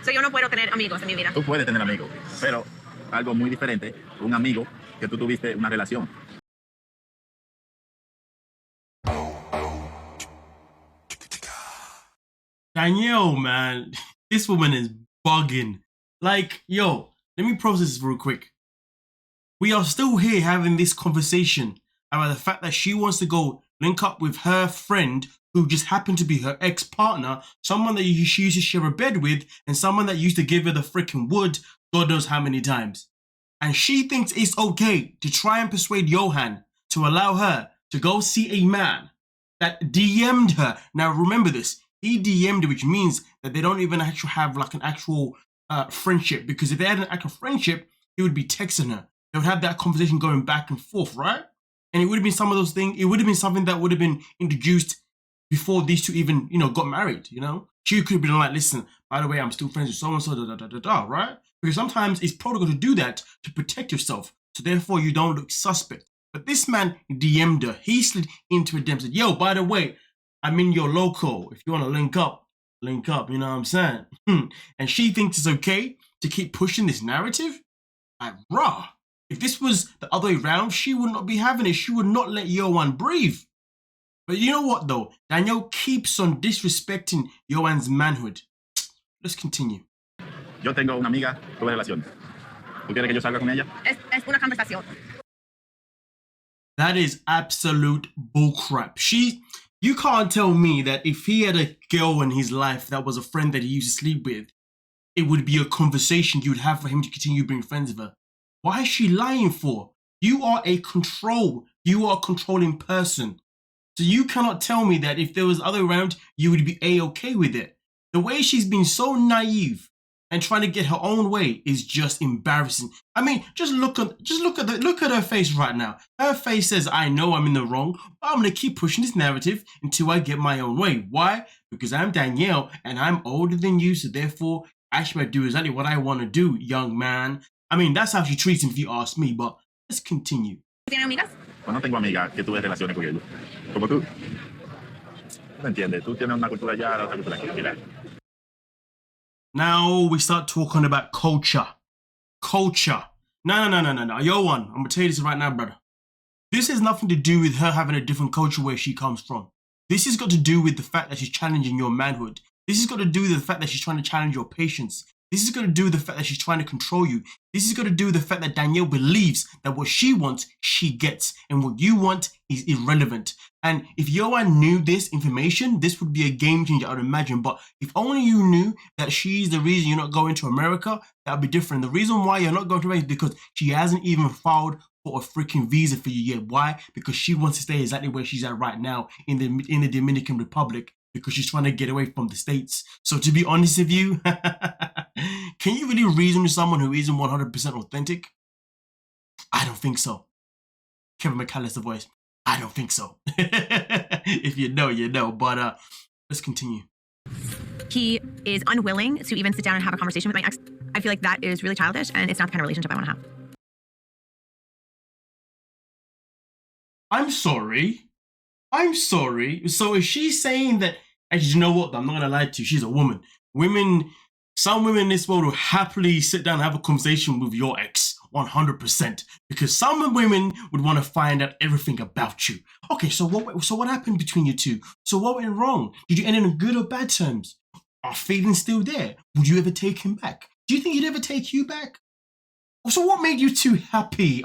So yo no puedo tener amigos en mi vida. Tú puedes tener amigos, pero algo muy diferente, un amigo que tú tuviste una relación. Danielle, man, this woman is bugging. Like, yo, let me process this real quick. We are still here having this conversation about the fact that she wants to go link up with her friend who just happened to be her ex-partner, someone that she used to share a bed with, and someone that used to give her the freaking wood God knows how many times. And she thinks it's okay to try and persuade Yohan to allow her to go see a man that DM'd her. Now remember this, he DM'd her, which means that they don't even actually have like an actual friendship, because if they had an actual friendship, he would be texting her. They would have that conversation going back and forth, right? And it would have been some of those things, it would have been something that would have been introduced before these two even, got married, She could have been like, listen, by the way, I'm still friends with so-and-so, right? Because sometimes it's protocol to do that to protect yourself, so therefore you don't look suspect. But this man DM'd her. He slid into a DM, said, yo, by the way, I'm in your local. If you want to link up, you know what I'm saying? And she thinks it's okay to keep pushing this narrative? Like, rah. If this was the other way around, she would not be having it. She would not let Yohan breathe. But you know what though? Danielle keeps on disrespecting Yohan's manhood. Let's continue. Yo tengo una amiga, tuve relación. ¿Tú quieres que yo salga con ella? Es una conversación. That is absolute bullcrap. You can't tell me that if he had a girl in his life that was a friend that he used to sleep with, it would be a conversation you would have for him to continue being friends with her. Why is she lying for? You are a controlling person. So you cannot tell me that if there was other around, you would be A-okay with it. The way she's been so naive and trying to get her own way is just embarrassing. I mean, just look at her face right now. Her face says, I know I'm in the wrong, but I'm gonna keep pushing this narrative until I get my own way. Why? Because I'm Danielle and I'm older than you, so therefore I should do exactly what I want to do, young man. I mean, that's how she treats him if you ask me, but let's continue. ¿Tiene amigas? Pues no tengo amigas que tuve relaciones con ellos. Como tú. ¿No entiendes? Tú tienes una cultura allá, la otra cultura aquí. Mira. Now we start talking about culture. Culture. No. Yohan, I'm going to tell you this right now, brother. This has nothing to do with her having a different culture where she comes from. This has got to do with the fact that she's challenging your manhood. This has got to do with the fact that she's trying to challenge your patience. This is going to do with the fact that she's trying to control you. This is going to do with the fact that Danielle believes that what she wants, she gets. And what you want is irrelevant. And if Yohan knew this information, this would be a game changer, I would imagine. But if only you knew that she's the reason you're not going to America, that would be different. The reason why you're not going to America is because she hasn't even filed for a freaking visa for you yet. Why? Because she wants to stay exactly where she's at right now in the Dominican Republic, because she's trying to get away from the States. So to be honest with you, can you really reason with someone who isn't 100% authentic? I don't think so. Kevin McAllister voice. I don't think so. If you know, you know. But let's continue. He is unwilling to even sit down and have a conversation with my ex. I feel like that is really childish, and it's not the kind of relationship I want to have. I'm sorry. So is she saying that, actually, you know what? I'm not going to lie to you. She's a woman. Some women in this world will happily sit down and have a conversation with your ex, 100%. Because some women would want to find out everything about you. Okay, so what happened between you two? So what went wrong? Did you end in good or bad terms? Are feelings still there? Would you ever take him back? Do you think he'd ever take you back? So what made you two happy?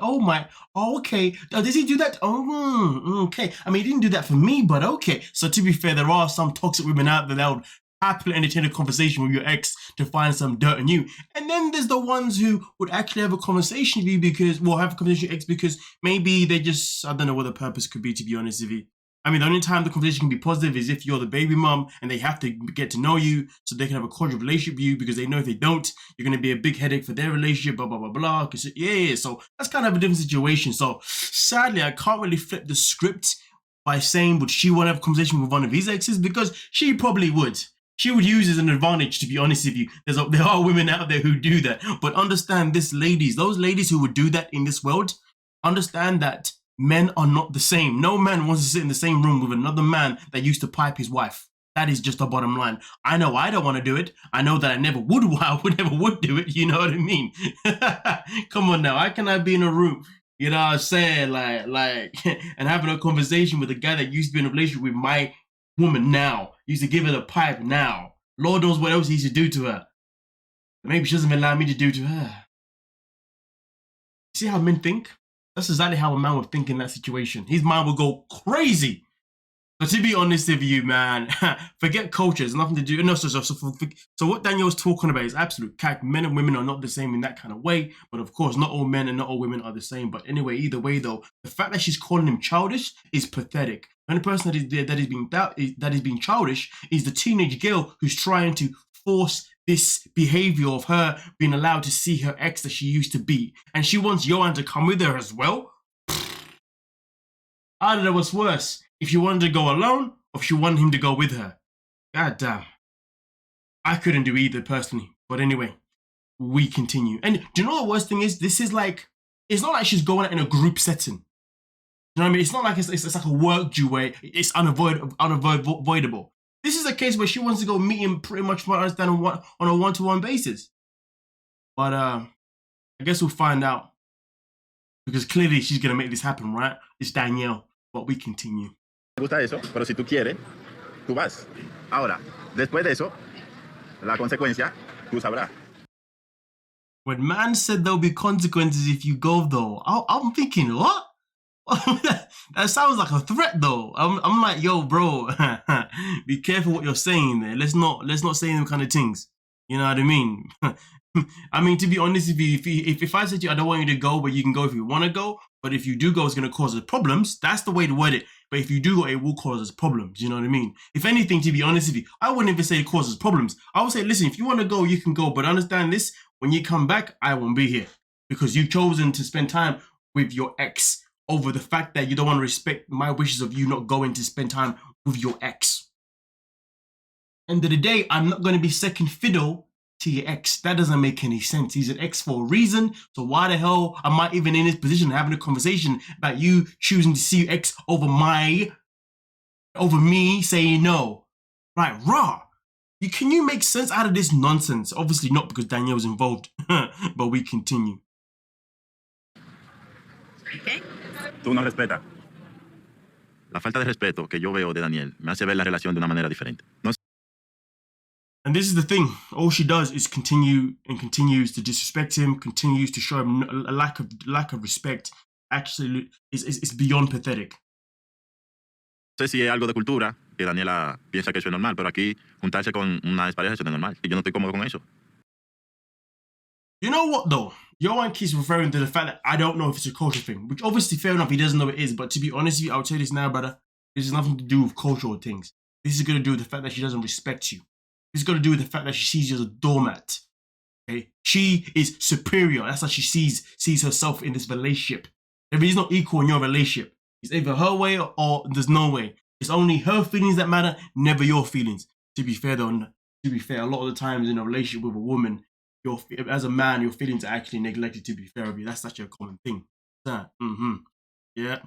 Okay. Does he do that? Okay. I mean, he didn't do that for me, but okay. So to be fair, there are some toxic women out there that would happily entertain a conversation with your ex to find some dirt on you. And then there's the ones who would actually have a conversation with you have a conversation with your ex because maybe they just, I don't know what the purpose could be, to be honest with you. I mean, the only time the conversation can be positive is if you're the baby mom and they have to get to know you so they can have a cordial relationship with you, because they know if they don't, you're going to be a big headache for their relationship, blah, blah, blah, blah. Yeah. So that's kind of a different situation. So sadly, I can't really flip the script by saying, would she want to have a conversation with one of his exes? Because she probably would. She would use it as an advantage, to be honest with you. There are women out there who do that. But understand this, ladies. Those ladies who would do that in this world, understand that men are not the same. No man wants to sit in the same room with another man that used to pipe his wife. That is just the bottom line. I know I don't want to do it. I know that I never would. I would never would do it. You know what I mean? Come on now. How can I be in a room? You know what I'm saying? Like, and having a conversation with a guy that used to be in a relationship with my woman now, used to give her the pipe now. Lord knows what else he used to do to her. Maybe she doesn't allow me to do to her. See how men think? That's exactly how a man would think in that situation. His mind would go crazy. But to be honest with you, man, forget culture. It's nothing to do. No, so what Daniel's talking about is absolute cack. Men and women are not the same in that kind of way. But of course, not all men and not all women are the same. But anyway, either way, though, the fact that she's calling him childish is pathetic. And the person that is being childish is the teenage girl who's trying to force this behavior of her being allowed to see her ex that she used to be. And she wants Yohan to come with her as well. I don't know what's worse. If you wanted to go alone, or if you wanted him to go with her. God damn. I couldn't do either personally. But anyway, we continue. And do you know what the worst thing is? This is like, it's not like she's going out in a group setting. You know what I mean? It's not like it's like a work due where it's unavoidable. This is a case where she wants to go meet him pretty much from what I understand on a one-to-one basis. But I guess we'll find out. Because clearly she's going to make this happen, right? It's Danielle. But we continue. Me gusta eso, pero si tú quieres, tú vas. Ahora, después de eso, la consecuencia, tú sabrás. When man said there'll be consequences if you go, though, I'm thinking, what? That sounds like a threat, though. I'm like, yo, bro, be careful what you're saying there. Let's not say them kind of things. You know what I mean? I mean, to be honest with you, if I said to you, I don't want you to go, but you can go if you want to go. But if you do go, it's going to cause us problems. That's the way to word it. But if you do go, it will cause us problems. You know what I mean? If anything, to be honest with you, I wouldn't even say it causes problems. I would say, listen, if you want to go, you can go. But understand this, when you come back, I won't be here. Because you've chosen to spend time with your ex over the fact that you don't want to respect my wishes of you not going to spend time with your ex. End of the day, I'm not going to be second fiddle to your ex. That doesn't make any sense. He's an ex for a reason. So why the hell am I even in this position having a conversation about you choosing to see your ex over me saying no? Right, raw. Can you make sense out of this nonsense? Obviously not, because Danielle was involved. But we continue. Okay. Tú no respetas. La falta de respeto que yo veo de Daniel me hace ver la relación de una manera diferente. No. And this is the thing. All she does is continues to disrespect him, continues to show him a lack of respect. Actually, it's beyond pathetic. No sé si es algo de cultura, que Daniela piensa que eso es normal, pero aquí juntarse con una expareja eso no es normal. Y yo no estoy cómodo con eso. You know what, though? Yohan keeps referring to the fact that I don't know if it's a culture thing, which obviously, fair enough, he doesn't know it is. But to be honest with you, I'll tell you this now, brother. This has nothing to do with cultural things. This is going to do with the fact that she doesn't respect you. This is got to do with the fact that she sees you as a doormat. Okay? She is superior. That's how she sees herself in this relationship. If he's not equal in your relationship, it's either her way or there's no way. It's only her feelings that matter, never your feelings. To be fair, though, a lot of the times in a relationship with a woman, as a man, your feelings are actually neglected. To be fair with you, that's such a common thing. Yeah.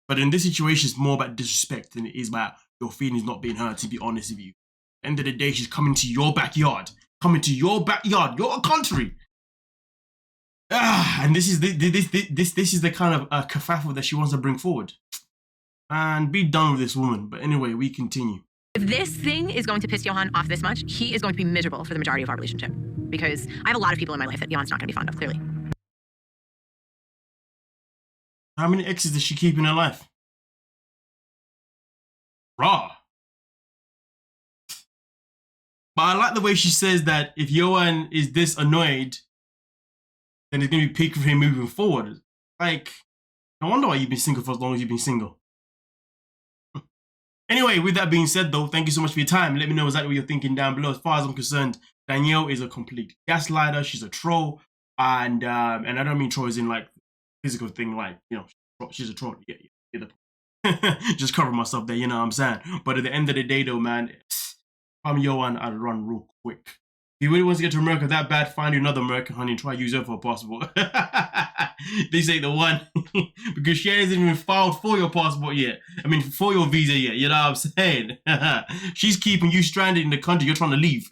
But in this situation, it's more about disrespect than it is about your feelings not being heard. To be honest with you. End of the day, she's coming to your backyard, your country. And this is the kind of kerfuffle that she wants to bring forward. And be done with this woman. But anyway, we continue. If this thing is going to piss Yohan off this much, he is going to be miserable for the majority of our relationship. Because I have a lot of people in my life that Yohan's not going to be fond of, clearly. How many exes does she keep in her life? Raw. But I like the way she says that if Yohan is this annoyed, then it's going to be peak for him moving forward. Like, no wonder why you've been single for as long as you've been single. Anyway, with that being said, though, thank you so much for your time. Let me know exactly what you're thinking down below. As far as I'm concerned, Danielle is a complete gaslighter. She's a troll. And I don't mean troll as in, like, physical thing, like, you know, she's a troll. Yeah. Just cover myself there, you know what I'm saying? But at the end of the day, though, man, if I'm Yohan, I'd run real quick. he really wants to get to America that bad, find you another American honey and try to use her for a passport. This ain't the one. Because she hasn't even filed for your passport yet. I mean, for your visa yet. You know what I'm saying? She's keeping you stranded in the country you're trying to leave.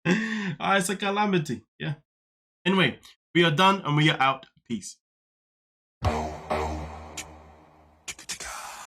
It's a calamity. Yeah. Anyway, we are done and we are out. Peace.